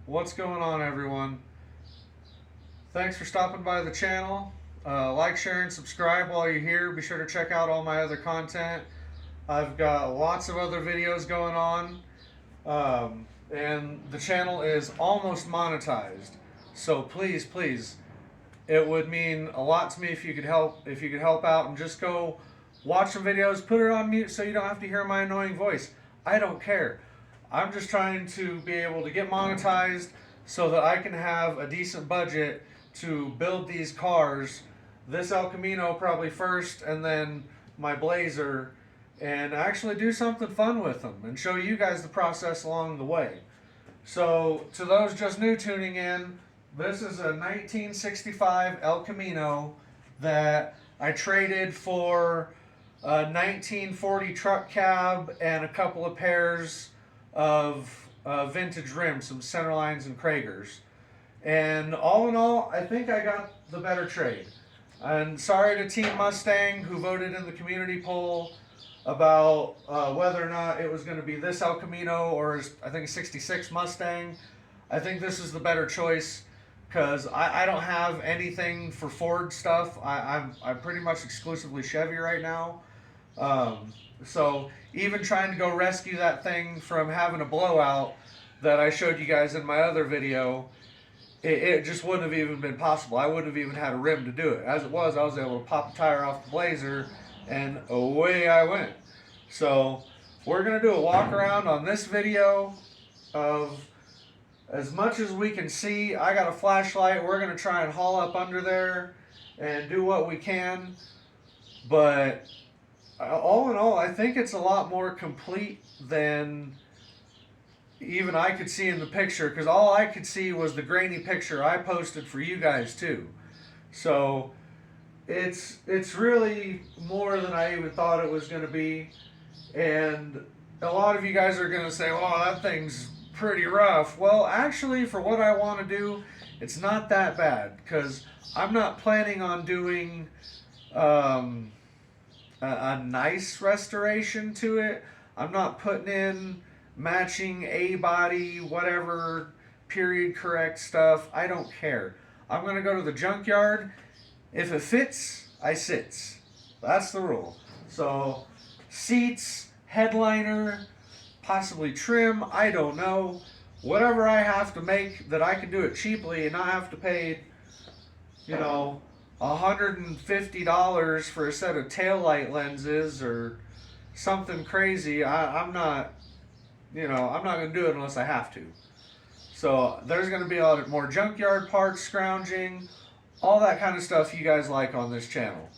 What's going on, everyone? Thanks for stopping by the channel. Like, share, and subscribe while you're here. Be sure to check out all my other content. I've got lots of other videos going on, and the channel is almost monetized. So please, it would mean a lot to me if you could help. If you could help out and just go watch some videos, put it on mute so you don't have to hear my annoying voice. I don't care. I'm just trying to be able to get monetized so that I can have a decent budget to build these cars. This El Camino probably first, and then my Blazer, and actually do something fun with them and show you guys the process along the way. So, to those just new tuning in, this is a 1965 El Camino that I traded for a 1940 truck cab and a couple of pairs of vintage rims, some Centerlines and Kragers. And all in all, I think I got the better trade. And sorry to Team Mustang, who voted in the community poll about whether or not it was going to be this El Camino or I think a 66 Mustang. I think this is the better choice because I don't have anything for Ford stuff. I'm pretty much exclusively Chevy right now. So even trying to go rescue that thing from having a blowout that I showed you guys in my other video, it just wouldn't have even been possible. I wouldn't have even had a rim to do it. As it was, I was able to pop a tire off the Blazer and away I went. So we're going to do a walk around on this video of as much as we can see. I got a flashlight. We're going to try and haul up under there and do what we can. But all in all, I think it's a lot more complete than even I could see in the picture, because all I could see was the grainy picture I posted for you guys too. So it's really more than I even thought it was going to be. And a lot of you guys are going to say, "Oh, that thing's pretty rough." Well, actually, for what I want to do, it's not that bad, because I'm not planning on doing a nice restoration to it. I'm not putting in matching A-body, whatever, period correct stuff. I don't care. I'm going to go to the junkyard. If it fits, I sits. That's the rule. So, seats, headliner, possibly trim, I don't know. Whatever I have to make that I can do it cheaply and not have to pay, $150 for a set of taillight lenses or something crazy. I'm not going to do it unless I have to. So there's going to be a lot more junkyard parts, scrounging, all that kind of stuff you guys like on this channel.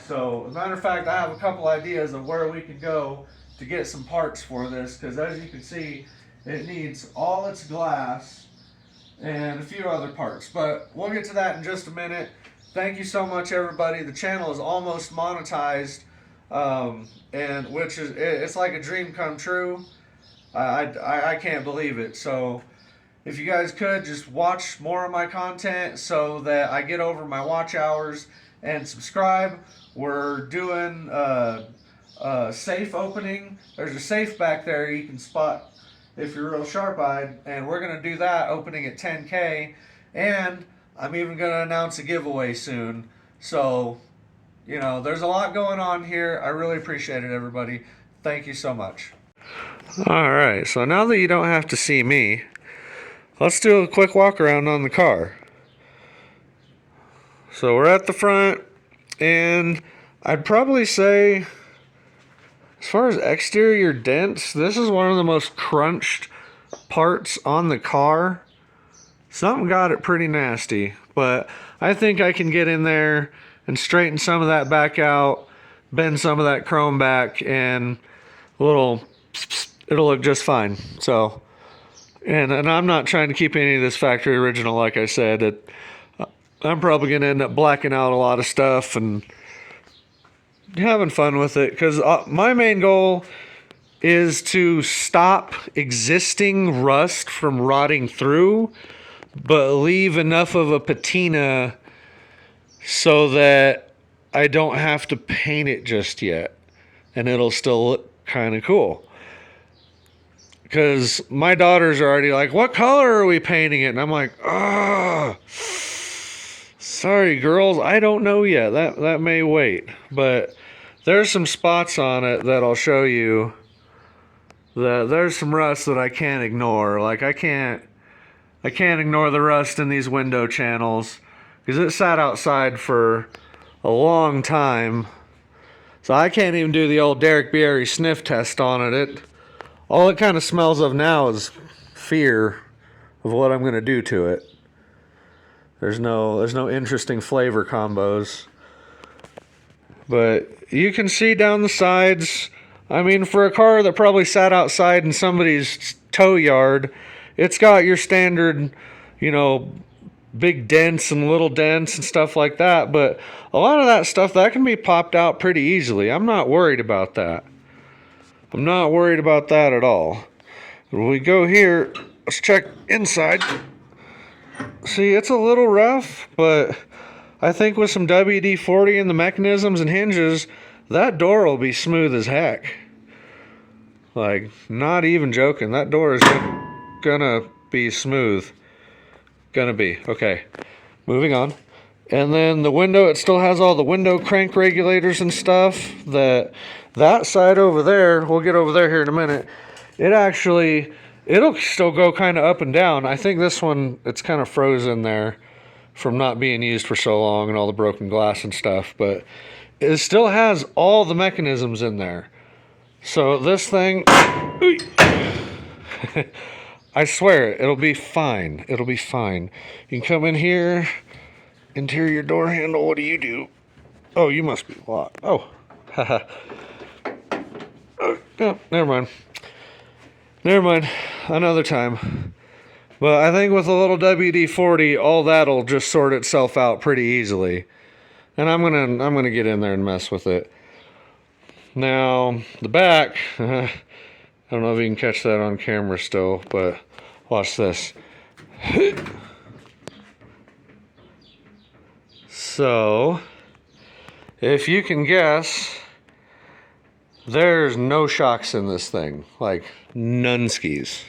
So, as a matter of fact, I have a couple ideas of where we can go to get some parts for this, because as you can see, it needs all its glass and a few other parts. But we'll get to that in just a minute. Thank you so much, everybody. The channel is almost monetized, and which is, it's like a dream come true. I can't believe it. So if you guys could just watch more of my content so that I get over my watch hours, and subscribe. We're doing a safe opening. There's a safe back there you can spot if you're real sharp-eyed, and we're going to do that opening at 10K, and I'm even going to announce a giveaway soon. So, there's a lot going on here. I really appreciate it, everybody. Thank you so much. Alright, so now that you don't have to see me, let's do a quick walk around on the car. So we're at the front, and I'd probably say, as far as exterior dents, this is one of the most crunched parts on the car. Something got it pretty nasty, but I think I can get in there and straighten some of that back out, bend some of that chrome back, and it'll look just fine. So, and I'm not trying to keep any of this factory original, like I said. I'm probably going to end up blacking out a lot of stuff and having fun with it, because my main goal is to stop existing rust from rotting through, but leave enough of a patina so that I don't have to paint it just yet, and it'll still look kind of cool. Because my daughters are already like, what color are we painting it? And I'm like, sorry, girls, I don't know yet. That may wait. But there's some spots on it that I'll show you. There's some rust that I can't ignore. Like, I can't ignore the rust in these window channels. Because it sat outside for a long time. So I can't even do the old Derek Bierry sniff test on it. All it kind of smells of now is fear of what I'm going to do to it. There's no interesting flavor combos. But you can see down the sides. I mean, for a car that probably sat outside in somebody's tow yard, it's got your standard, big dents and little dents and stuff like that. But a lot of that stuff, that can be popped out pretty easily. I'm not worried about that. I'm not worried about that at all. When we go here, let's check inside. See, it's a little rough, but I think with some WD-40 and the mechanisms and hinges, that door will be smooth as heck. Like, not even joking. That door is gonna be smooth. Gonna be. Okay, moving on. And then the window, it still has all the window crank regulators and stuff. That side over there, we'll get over there here in a minute. It'll still go kind of up and down. I think this one, it's kind of frozen there from not being used for so long and all the broken glass and stuff. But it still has all the mechanisms in there. So this thing, I swear, it'll be fine. It'll be fine. You can come in here. Interior door handle, what do you do? Oh, you must be locked. Oh, haha. Oh, never mind. Never mind. Another time. But I think with a little WD-40, all that'll just sort itself out pretty easily. And I'm gonna get in there and mess with it. Now, the back, I don't know if you can catch that on camera still, but watch this. So, if you can guess, there's no shocks in this thing, like nunskis.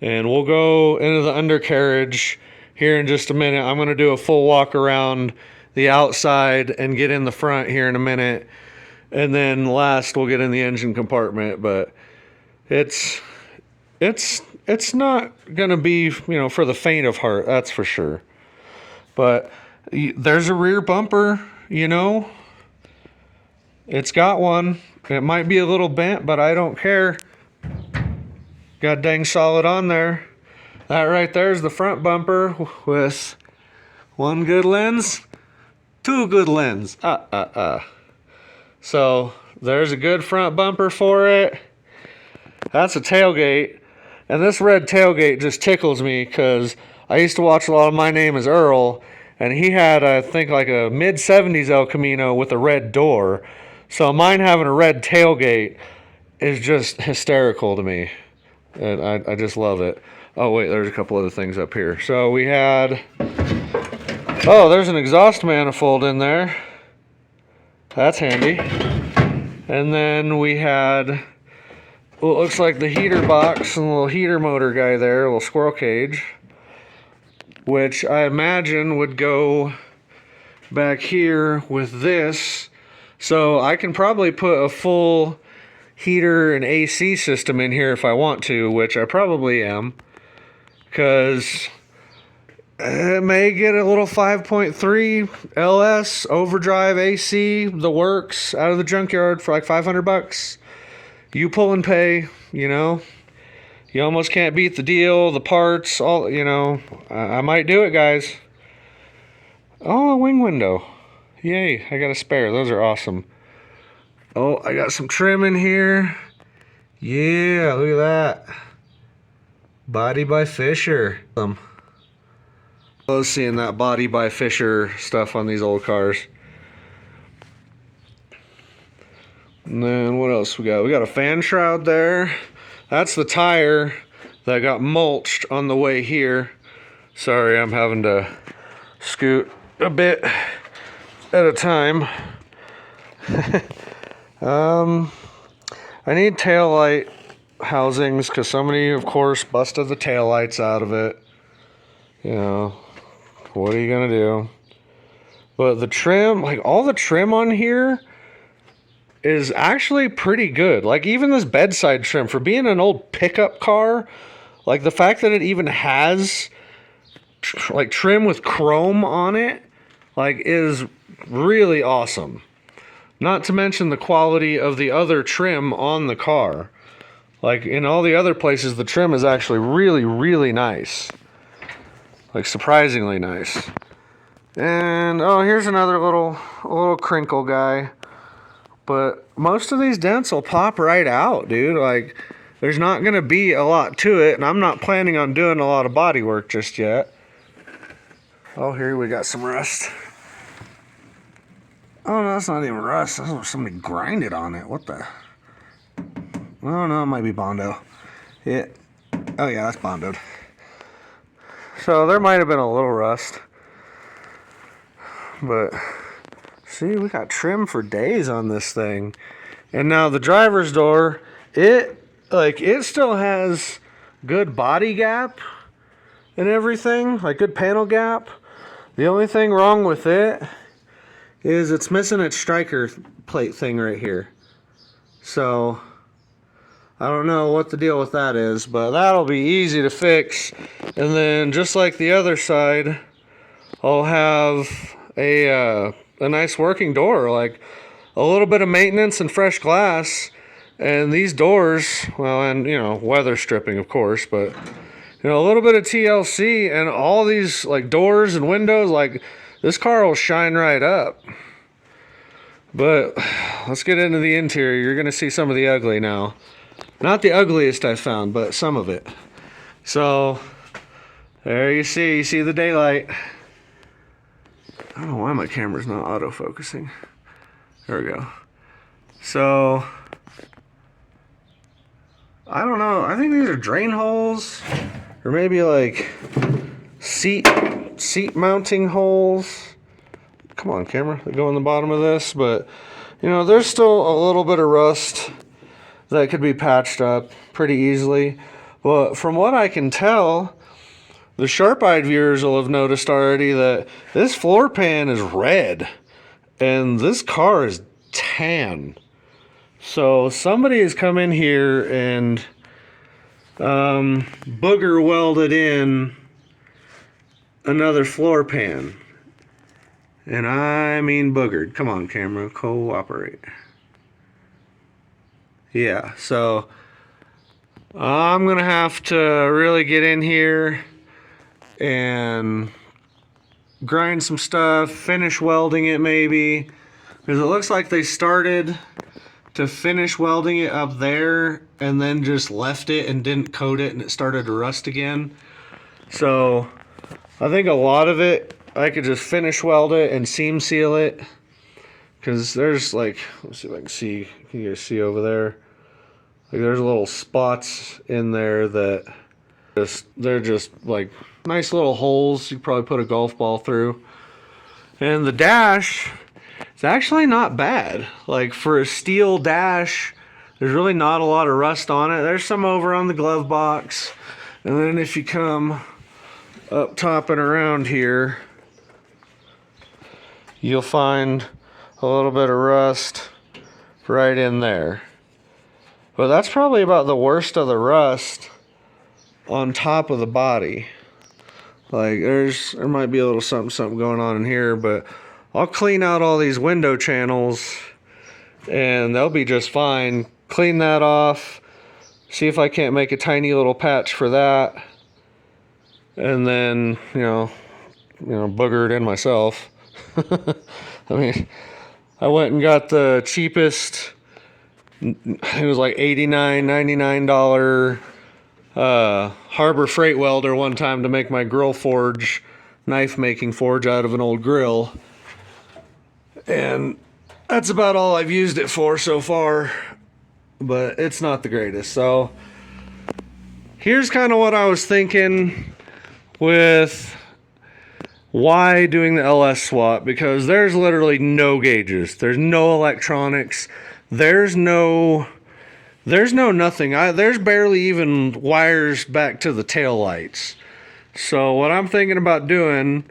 And we'll go into the undercarriage here in just a minute. I'm going to do a full walk around the outside and get in the front here in a minute. And then last we'll get in the engine compartment, but it's not going to be, for the faint of heart, that's for sure. But there's a rear bumper, It's got one. It might be a little bent, but I don't care. Got dang solid on there. That right there is the front bumper with one good lens, two good lens. So there's a good front bumper for it. That's a tailgate. And this red tailgate just tickles me because I used to watch a lot of My Name is Earl. And he had, I think, like a mid-70s El Camino with a red door. So mine having a red tailgate is just hysterical to me. And I just love it. Oh, wait, there's a couple other things up here. So we had... Oh, there's an exhaust manifold in there. That's handy. And then we had what looks like the heater box and a little heater motor guy there, a little squirrel cage, which I imagine would go back here with this. So I can probably put a full heater and AC system in here if I want to, which I probably am, because it may get a little 5.3 LS overdrive AC, the works, out of the junkyard for like $500. You pull and pay, You almost can't beat the deal, the parts, all, I might do it, guys. Oh, a wing window. Yay, I got a spare. Those are awesome. Oh, I got some trim in here. Yeah, look at that. Body by Fisher. I love seeing that Body by Fisher stuff on these old cars. And then what else we got? We got a fan shroud there. That's the tire that got mulched on the way here. Sorry, I'm having to scoot a bit at a time. I need tail light housings because somebody, of course, busted the taillights out of it. You know, what are you gonna do? But the trim, like all the trim on here is actually pretty good. Like even this bedside trim, for being an old pickup car, like the fact that it even has like trim with chrome on it, like is really awesome. Not to mention the quality of the other trim on the car. Like in all the other places, the trim is actually really, really nice. Like surprisingly nice. And oh, here's another little crinkle guy. But most of these dents will pop right out, dude. Like there's not gonna be a lot to it, and I'm not planning on doing a lot of body work just yet. Oh, here we got some rust. Oh no, that's not even rust. That's somebody grinded on it. What the? Oh no, it might be Bondo. Yeah. Oh yeah, that's Bondoed. So there might have been a little rust. But see, we got trim for days on this thing. And now the driver's door, it still has good body gap and everything, like good panel gap. The only thing wrong with it is it's missing its striker plate thing right here. So I don't know what the deal with that is, but that'll be easy to fix. And then just like the other side, I'll have a nice working door, like a little bit of maintenance and fresh glass. And these doors, well, and you know, weather stripping of course, but you know, a little bit of TLC and all these like doors and windows, like this car will shine right up. But let's get into the interior. You're gonna see some of the ugly now. Not the ugliest I found, but some of it. So there you see the daylight. I don't know why my camera's not autofocusing. There we go. So I don't know. I think these are drain holes, or maybe like seat mounting holes. Come on, camera. They go in the bottom of this, but you know, there's still a little bit of rust that could be patched up pretty easily. But from what I can tell, the sharp-eyed viewers will have noticed already that this floor pan is red and this car is tan. So somebody has come in here and booger welded in another floor pan. And I mean boogered. Come on, camera, cooperate. Yeah, so I'm gonna have to really get in here and grind some stuff, finish welding it maybe, because it looks like they started to finish welding it up there and then just left it and didn't coat it and it started to rust again. So I think a lot of it I could just finish weld it and seam seal it, because there's like, let's see if I can see, can you guys see over there? Like there's little spots in there that they're just like nice little holes you could probably put a golf ball through. And the dash, it's actually not bad. Like for a steel dash, there's really not a lot of rust on it. There's some over on the glove box. And then if you come up top and around here, you'll find a little bit of rust right in there. But that's probably about the worst of the rust on top of the body. Like there might be a little something going on in here, but I'll clean out all these window channels and they'll be just fine. Clean that off, see if I can't make a tiny little patch for that, and then you know booger it in myself. I mean, I went and got the cheapest, it was like $89, $99 Harbor Freight welder one time to make my grill forge, knife making forge out of an old grill. And that's about all I've used it for so far, but it's not the greatest. So here's kind of what I was thinking with why doing the LS swap, because there's literally no gauges, there's no electronics, there's no there's no nothing. There's barely even wires back to the tail lights. So what I'm thinking about doing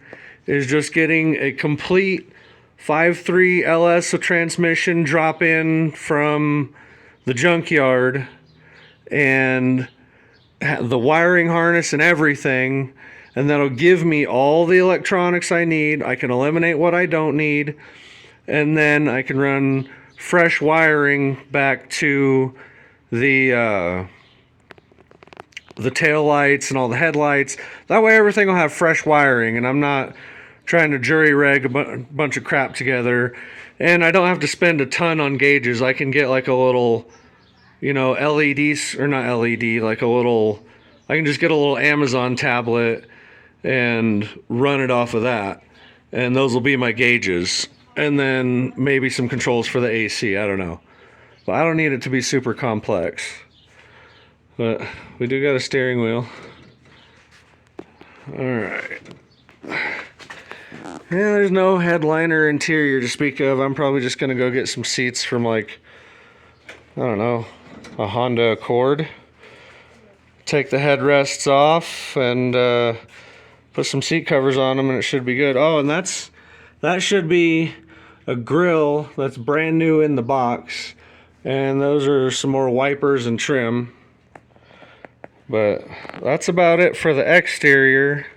is just getting a complete 5.3 LS transmission drop in from the junkyard, and the wiring harness and everything, and that'll give me all the electronics I need. I can eliminate what I don't need, and then I can run fresh wiring back to the tail lights and all the headlights. That way everything will have fresh wiring, and I'm not trying to jury rig a bunch of crap together, and I don't have to spend a ton on gauges. I can get like a little, you know, LEDs, or not LED, like a little, I can just get a little Amazon tablet and run it off of that, and those will be my gauges, and then maybe some controls for the AC. I don't know, but I don't need it to be super complex. But we do got a steering wheel. Alright. Yeah, there's no headliner interior to speak of. I'm probably just going to go get some seats from, like, I don't know, a Honda Accord. Take the headrests off and put some seat covers on them, and it should be good. Oh, and that should be a grill that's brand new in the box. And those are some more wipers and trim. But that's about it for the exterior.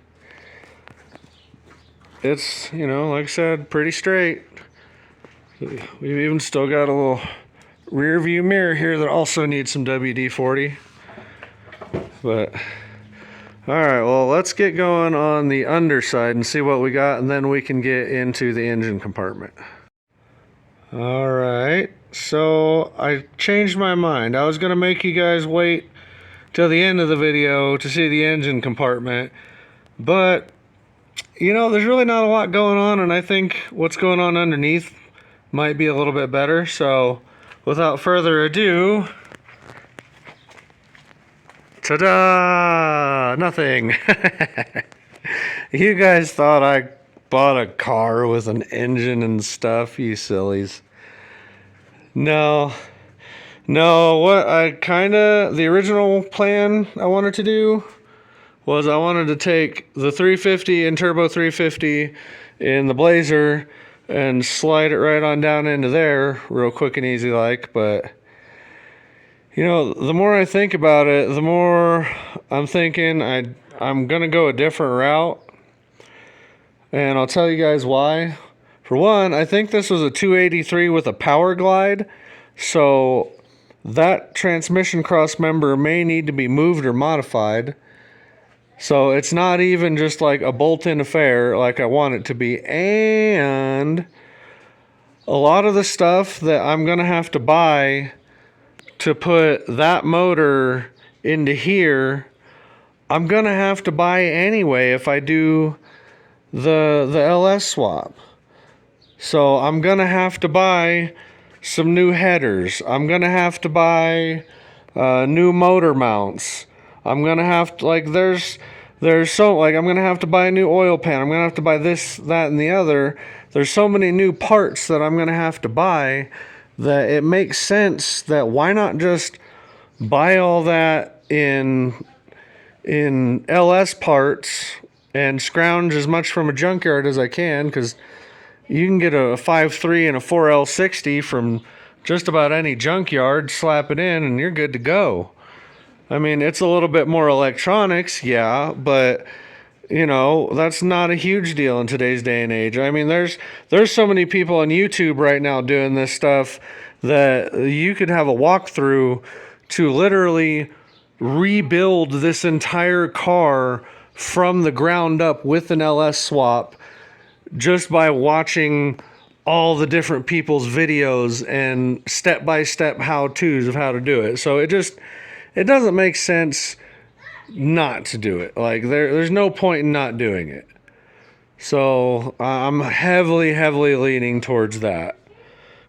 It's, you know, like I said, pretty straight. We've even still got a little rear view mirror here that also needs some WD-40. But, alright, well, let's get going on the underside and see what we got, and then we can get into the engine compartment. Alright, so I changed my mind. I was going to make you guys wait till the end of the video to see the engine compartment, but you know, there's really not a lot going on, and I think what's going on underneath might be a little bit better. So without further ado, ta-da! Nothing. You guys thought I bought a car with an engine and stuff, you sillies. No, what the original plan I wanted to do was I wanted to take the 350 and turbo 350 in the Blazer and slide it right on down into there real quick and easy like. But you know, the more I think about it, the more I'm thinking I'm gonna go a different route, and I'll tell you guys why. For one, I think this was a 283 with a power glide, so that transmission cross member may need to be moved or modified. So it's not even just like a bolt-in affair like I want it to be. And a lot of the stuff that I'm going to have to buy to put that motor into here, I'm going to have to buy anyway if I do the LS swap. So I'm going to have to buy some new headers. I'm going to have to buy new motor mounts. I'm gonna have to, like, there's so, like, I'm gonna have to buy a new oil pan. I'm gonna have to buy this, that, and the other. There's so many new parts that I'm gonna have to buy that it makes sense that why not just buy all that in LS parts and scrounge as much from a junkyard as I can, because you can get a 5.3 and a 4L60 from just about any junkyard, slap it in, and you're good to go. I mean, it's a little bit more electronics, yeah, but you know, that's not a huge deal in today's day and age. I mean, there's so many people on YouTube right now doing this stuff that you could have a walkthrough to literally rebuild this entire car from the ground up with an LS swap just by watching all the different people's videos and step-by-step how-tos of how to do it. So it doesn't make sense not to do it. Like, there's no point in not doing it. So I'm heavily leaning towards that,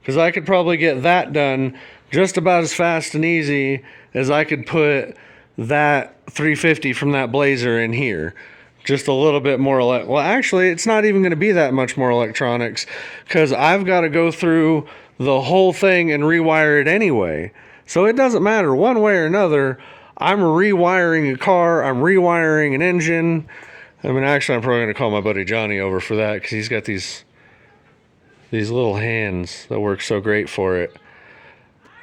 because I could probably get that done just about as fast and easy as I could put that 350 from that Blazer in here. Just a little bit more. Well, actually, it's not even going to be that much more electronics, because I've got to go through the whole thing and rewire it anyway. So it doesn't matter one way or another. I'm rewiring a car, I'm rewiring an engine. I mean, actually, I'm probably going to call my buddy Johnny over for that because he's got these little hands that work so great for it.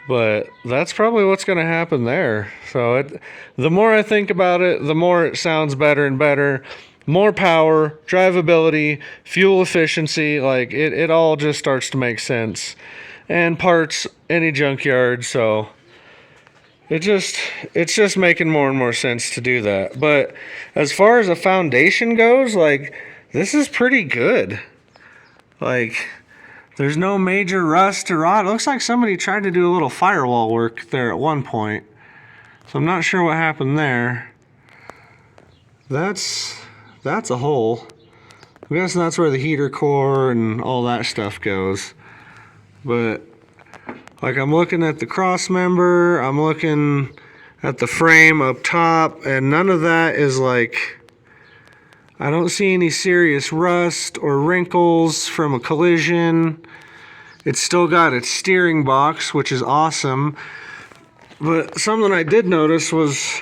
But that's probably what's going to happen there. So the more I think about it, the more it sounds better and better. More power, drivability, fuel efficiency, like it all just starts to make sense. And parts, any junkyard, so it's just making more and more sense to do that. But as far as a foundation goes, like, this is pretty good. Like, there's no major rust or rot. It looks like somebody tried to do a little firewall work there at one point. So I'm not sure what happened there. That's a hole. I'm guessing that's where the heater core and all that stuff goes. But like, I'm looking at the cross member, I'm looking at the frame up top, and none of that is like, I don't see any serious rust or wrinkles from a collision. It's still got its steering box, which is awesome. But something I did notice was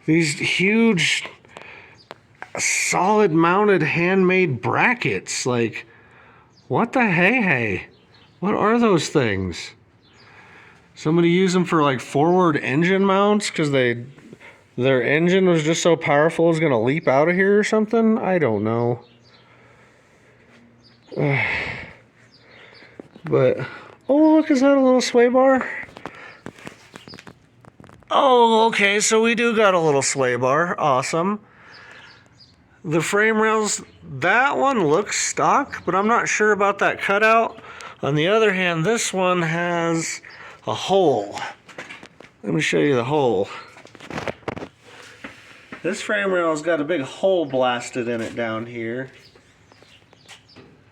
these huge solid mounted handmade brackets. Like, what the hey? What are those things? Somebody used them for like forward engine mounts because their engine was just so powerful it was gonna leap out of here or something. I don't know. But oh, look, is that a little sway bar? Oh, okay, so we do got a little sway bar. Awesome. The frame rails, that one looks stock, but I'm not sure about that cutout. On the other hand, this one has a hole. Let me show you the hole. This frame rail's got a big hole blasted in it down here.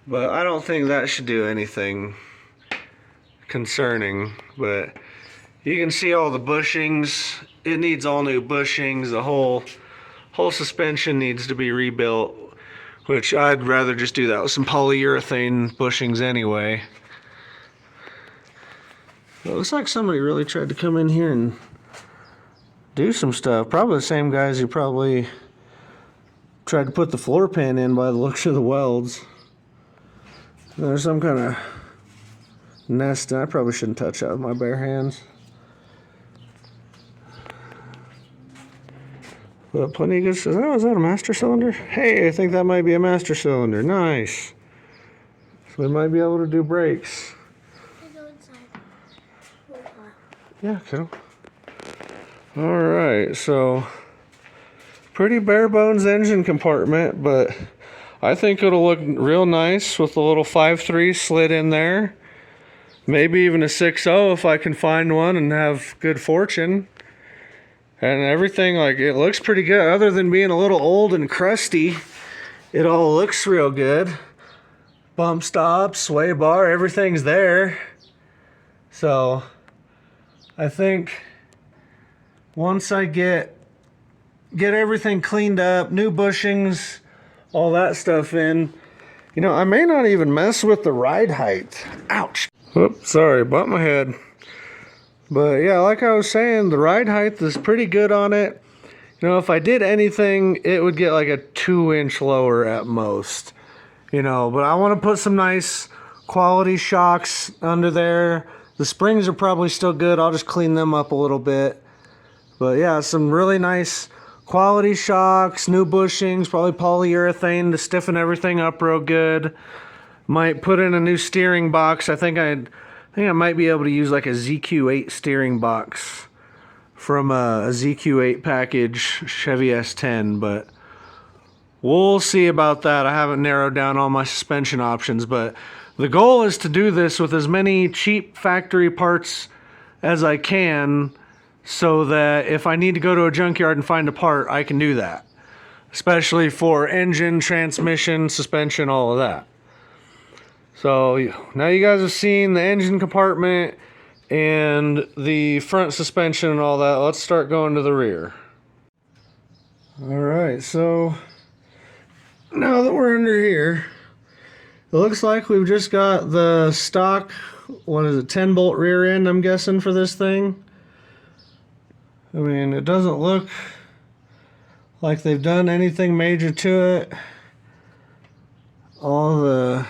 But I don't think that should do anything concerning. But you can see all the bushings. It needs all new bushings. The whole suspension needs to be rebuilt, which I'd rather just do that with some polyurethane bushings anyway. It looks like somebody really tried to come in here and do some stuff. Probably the same guys who probably tried to put the floor pan in by the looks of the welds. There's some kind of nest. I probably shouldn't touch that with my bare hands. But plenty of good stuff. Oh, is that a master cylinder? Hey, I think that might be a master cylinder. Nice. So we might be able to do brakes. Yeah, kiddo. Alright, so pretty bare bones engine compartment, but I think it'll look real nice with a little 5.3 slid in there. Maybe even a 6.0 if I can find one and have good fortune. And everything, like, it looks pretty good. Other than being a little old and crusty, it all looks real good. Bump stop, sway bar, everything's there. So I think once I get everything cleaned up, new bushings, all that stuff in, you know, I may not even mess with the ride height. Ouch. Oops, sorry, bumped my head. But yeah, like I was saying, the ride height is pretty good on it. You know, if I did anything, it would get like a 2-inch lower at most. You know, but I want to put some nice quality shocks under there. The springs are probably still good. I'll just clean them up a little bit. But yeah, some really nice quality shocks, new bushings, probably polyurethane to stiffen everything up real good. Might put in a new steering box. I think I might be able to use like a ZQ8 steering box from a ZQ8 package Chevy S10, but we'll see about that. I haven't narrowed down all my suspension options, but the goal is to do this with as many cheap factory parts as I can so that if I need to go to a junkyard and find a part, I can do that. Especially for engine, transmission, suspension, all of that. So now you guys have seen the engine compartment and the front suspension and all that. Let's start going to the rear. Alright, so now that we're under here, it looks like we've just got the stock, what is it, 10 bolt rear end, I'm guessing, for this thing. I mean, it doesn't look like they've done anything major to it. All the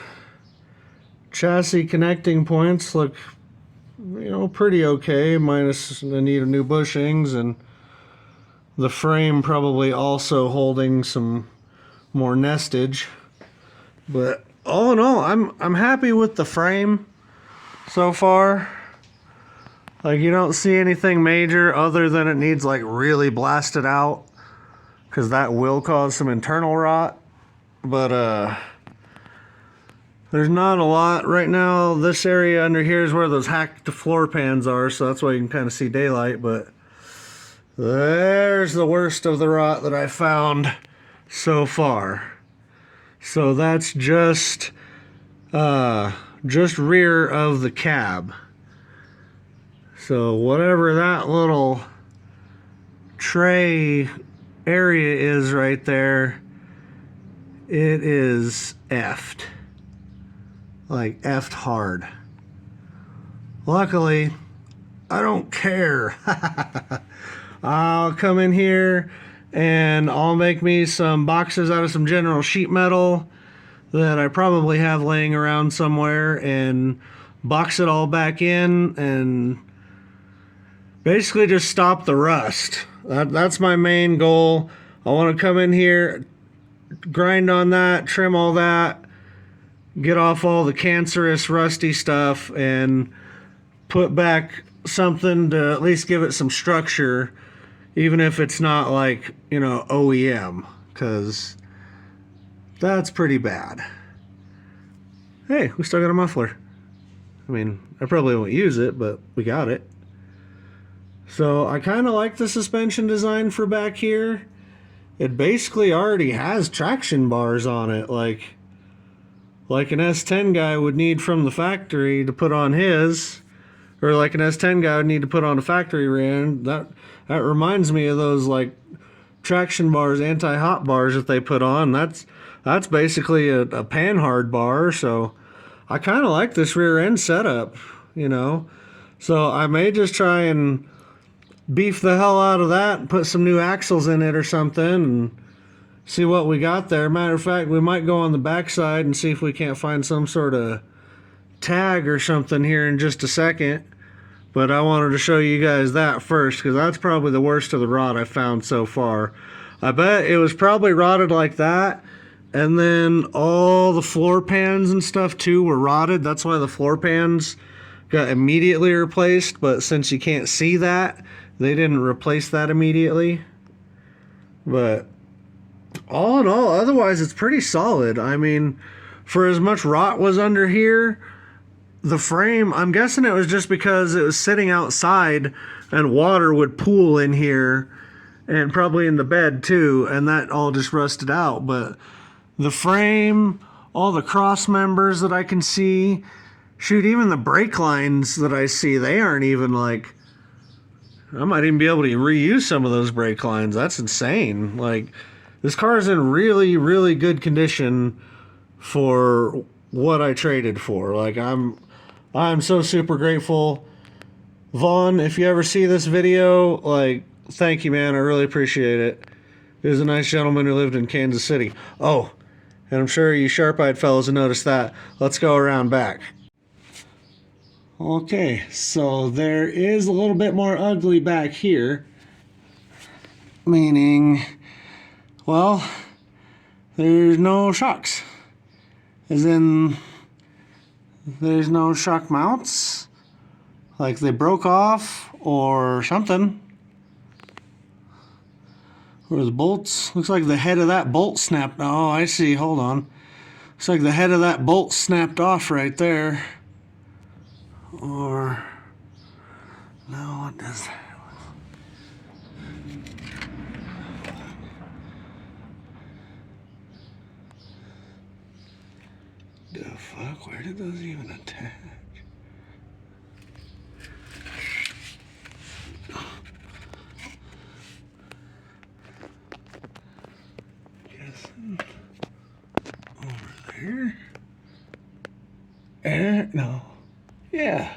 chassis connecting points look, you know, pretty okay, minus the need of new bushings, and the frame probably also holding some more nestage. But all in all, I'm happy with the frame so far. Like, you don't see anything major other than it needs like really blasted out, because that will cause some internal rot. But there's not a lot right now. This area under here is where those hacked floor pans are, so that's why you can kind of see daylight. But there's the worst of the rot that I found so far. So that's just rear of the cab. So whatever that little tray area is right there, it is effed. Like effed hard. Luckily, I don't care. I'll come in here and I'll make me some boxes out of some general sheet metal that I probably have laying around somewhere, and box it all back in and basically just stop the rust. That's my main goal. I want to come in here, grind on that, trim all that, get off all the cancerous rusty stuff, and put back something to at least give it some structure, even if it's not like, you know, OEM, because that's pretty bad. Hey, we still got a muffler. I mean, I probably won't use it, but we got it. So I kind of like the suspension design for back here. It basically already has traction bars on it, like an S10 guy would need from the factory to put on his, or like an S10 guy would need to put on a factory rear. That reminds me of those like traction bars, anti-hop bars that they put on. That's basically a panhard bar. So I kind of like this rear end setup, you know. So I may just try and beef the hell out of that and put some new axles in it or something and see what we got there. Matter of fact, we might go on the backside and see if we can't find some sort of tag or something here in just a second. But I wanted to show you guys that first, because that's probably the worst of the rot I found so far. I bet it was probably rotted like that, and then all the floor pans and stuff too were rotted. That's why the floor pans got immediately replaced, but since you can't see that, they didn't replace that immediately. But all in all, otherwise it's pretty solid. I mean, for as much rot was under here, the frame, I'm guessing it was just because it was sitting outside and water would pool in here, and probably in the bed too, and that all just rusted out. But the frame, all the cross members that I can see, shoot, even the brake lines that I see, they aren't even like, I might even be able to reuse some of those brake lines. That's insane. Like, this car is in really, really good condition for what I traded for. Like, I'm so super grateful. Vaughn, if you ever see this video, like, thank you, man. I really appreciate it. He was a nice gentleman who lived in Kansas City. Oh, and I'm sure you sharp-eyed fellows have noticed that. Let's go around back. Okay, so there is a little bit more ugly back here. Meaning, well, there's no shocks. As in, there's no shock mounts. Like they broke off or something. Or the bolts. Looks like the head of that bolt snapped. Oh, I see. Hold on. Looks like the head of that bolt snapped off right there. Or no, what does that? The fuck? Where did those even attach? Guessing over there. No. Yeah.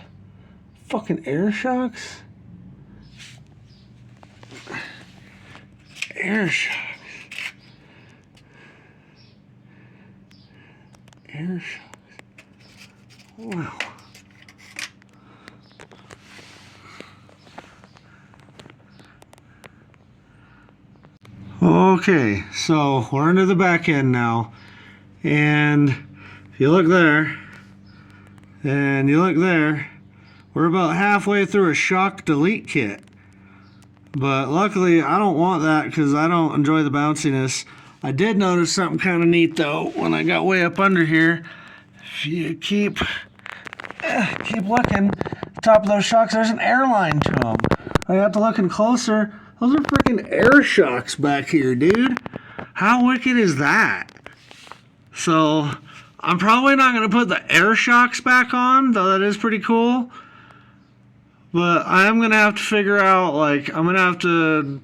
Fucking air shocks. Air shocks. Air shocks. Wow. Okay, so we're into the back end now. And if you look there, and you look there, we're about halfway through a shock delete kit. But luckily, I don't want that because I don't enjoy the bounciness. I did notice something kind of neat though when I got way up under here. If you keep looking, the top of those shocks, there's an air line to them. I got to looking closer. Those are freaking air shocks back here, dude. How wicked is that? So I'm probably not going to put the air shocks back on, though that is pretty cool. But I am going to have to figure out, like, I'm going to have to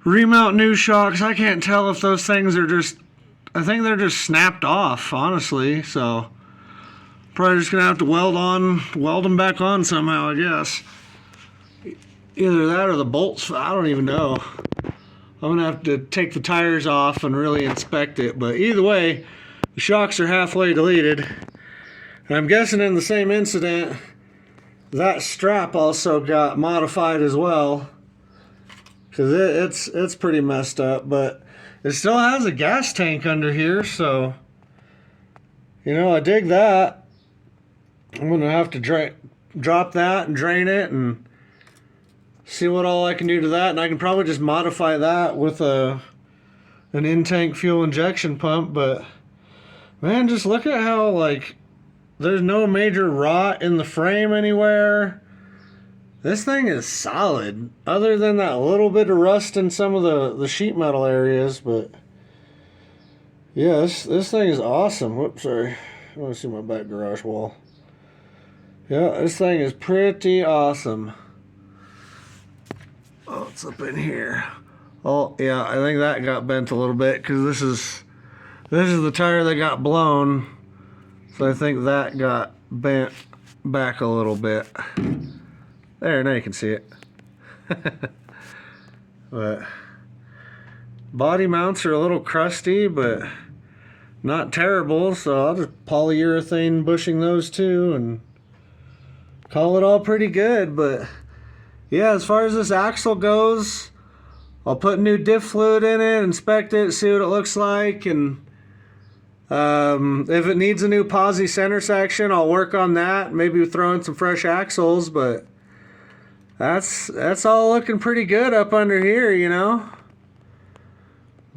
remount new shocks. I can't tell if those things are just, I think they're just snapped off, honestly. So probably just going to have to weld them back on somehow, I guess. Either that or the bolts, I don't even know. I'm going to have to take the tires off and really inspect it. But either way, the shocks are halfway deleted. And I'm guessing in the same incident, that strap also got modified as well, because it's pretty messed up, but it still has a gas tank under here, so you know, I dig that. I'm gonna have to drop that and drain it and see what all I can do to that, and I can probably just modify that with an in-tank fuel injection pump. But man, just look at how, like, there's no major rot in the frame anywhere. This thing is solid, other than that little bit of rust in some of the sheet metal areas. But yeah, this thing is awesome. Whoops, sorry. I want to see my back garage wall. Yeah, this thing is pretty awesome. Oh, it's up in here. Oh yeah, I think that got bent a little bit because this is the tire that got blown. So I think that got bent back a little bit. There, now you can see it. But body mounts are a little crusty, but not terrible. So I'll just polyurethane bushing those too and call it all pretty good. But yeah, as far as this axle goes, I'll put new diff fluid in it, inspect it, see what it looks like, and if it needs a new posi center section, I'll work on that. Maybe throw in some fresh axles, but that's all looking pretty good up under here, you know.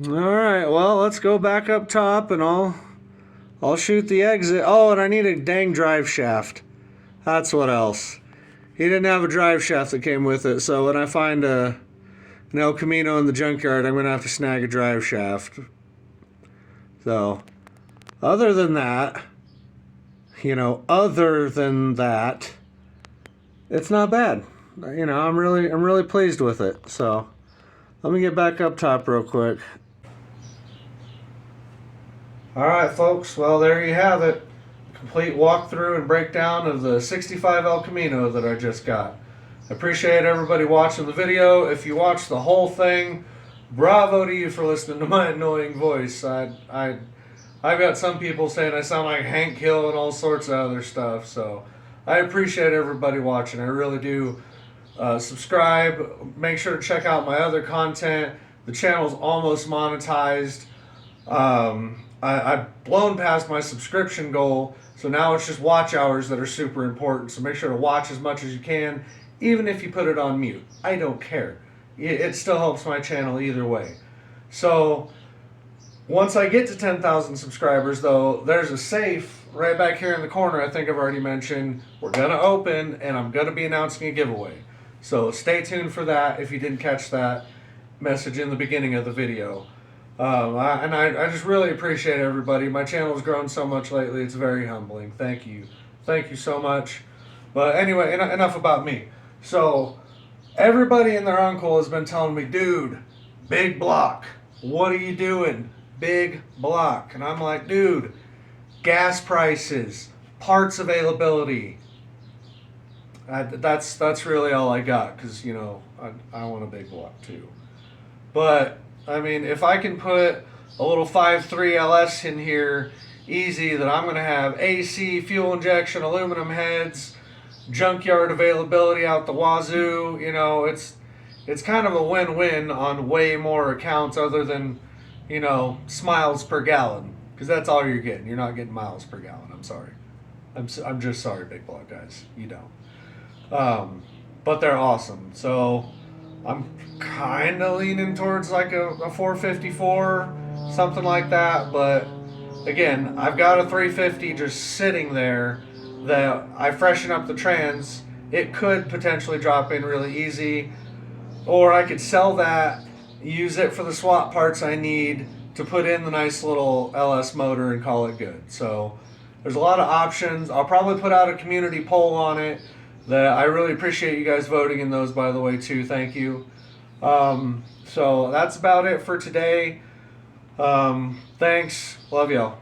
All right, well, let's go back up top, and I'll shoot the exit. Oh, and I need a dang drive shaft. That's what else. He didn't have a drive shaft that came with it, so when I find an El Camino in the junkyard, I'm gonna have to snag a drive shaft. So other than that, it's not bad. You know, I'm really pleased with it. So let me get back up top real quick. All right, folks. Well, there you have it. Complete walkthrough and breakdown of the 65 El Camino that I just got. I appreciate everybody watching the video. If you watched the whole thing, bravo to you for listening to my annoying voice. I've got some people saying I sound like Hank Hill and all sorts of other stuff, so I appreciate everybody watching. I really do. Subscribe. Make sure to check out my other content. The channel's almost monetized. I've blown past my subscription goal, so now it's just watch hours that are super important. So make sure to watch as much as you can, even if you put it on mute. I don't care. It still helps my channel either way. So once I get to 10,000 subscribers, though, there's a safe right back here in the corner I think I've already mentioned. We're going to open, and I'm going to be announcing a giveaway. So stay tuned for that if you didn't catch that message in the beginning of the video. I just really appreciate everybody. My channel's grown so much lately. It's very humbling. Thank you. Thank you so much. But anyway, enough about me. So everybody and their uncle has been telling me, dude, big block. What are you doing? Big block. And I'm like, dude, gas prices, parts availability. That's really all I got, because, you know, I want a big block too. But I mean, if I can put a little 5.3 LS in here easy, that I'm going to have AC, fuel injection, aluminum heads, junkyard availability out the wazoo. You know, it's kind of a win-win on way more accounts other than, you know, smiles per gallon, because that's all you're getting. You're not getting miles per gallon. I'm sorry. I'm just sorry, big block guys. You don't. But they're awesome. So I'm kind of leaning towards like a 454, something like that. But again, I've got a 350 just sitting there that I freshen up the trans. It could potentially drop in really easy, or I could sell that, use it for the swap parts I need to put in the nice little LS motor and call it good. So there's a lot of options. I'll probably put out a community poll on it. That I really appreciate you guys voting in those, by the way, too. Thank you. So that's about it for today. Thanks. Love y'all.